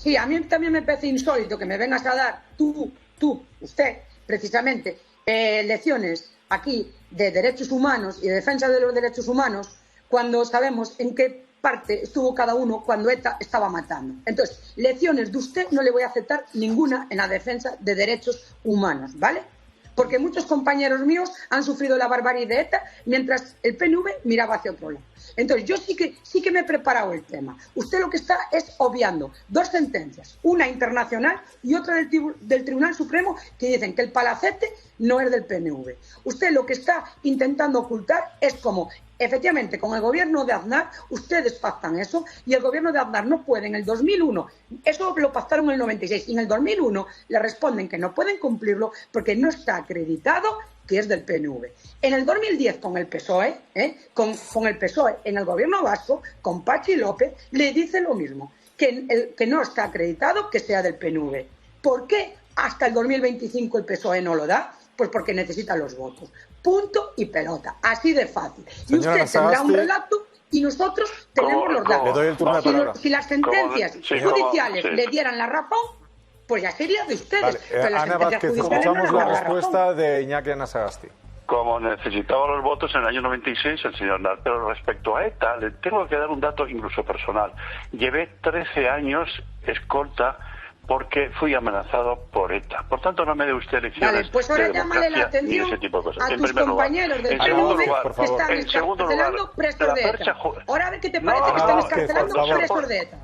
Sí, a mí también me parece insólito que me vengas a dar usted, precisamente, lecciones aquí de derechos humanos y de defensa de los derechos humanos cuando sabemos en qué parte estuvo cada uno cuando ETA estaba matando. Entonces, lecciones de usted no le voy a aceptar ninguna en la defensa de derechos humanos, ¿vale? Porque muchos compañeros míos han sufrido la barbarie de ETA mientras el PNV miraba hacia otro lado. Entonces, yo sí que me he preparado el tema. Usted lo que está es obviando dos sentencias, una internacional y otra del Tribunal Supremo, que dicen que el palacete no es del PNV. Usted lo que está intentando ocultar es como, efectivamente, con el gobierno de Aznar, ustedes pactan eso, y el gobierno de Aznar no puede en el 2001, eso lo pactaron en el 96, y en el 2001 le responden que no pueden cumplirlo porque no está acreditado que es del PNV. En el 2010, con el PSOE, con el PSOE en el gobierno vasco, con Patxi López, le dice lo mismo, que no está acreditado que sea del PNV. ¿Por qué hasta el 2025 el PSOE no lo da? Pues porque necesita los votos. Punto y pelota. Así de fácil. Y usted tendrá un relato y nosotros tenemos los datos. Le doy el turno de palabra. Si las sentencias judiciales le dieran la razón, pues ya sería de ustedes. Vale. Ana Vázquez, escuchamos la respuesta de Iñaki Anasagasti. Como necesitaba los votos en el año 96 el señor Aznar. Pero respecto a ETA, le tengo que dar un dato incluso personal. Llevé 13 años escolta porque fui amenazado por ETA. Por tanto, no me dé usted lecciones vale, pues ahora de llámale la democracia y atención ese tipo de cosas. a En tus primer lugar. compañeros del En segundo PNV lugar, que están en segundo lugar, excarcelando presos la de percha... ETA. Ahora a ver qué te parece que están excarcelando presos de ETA.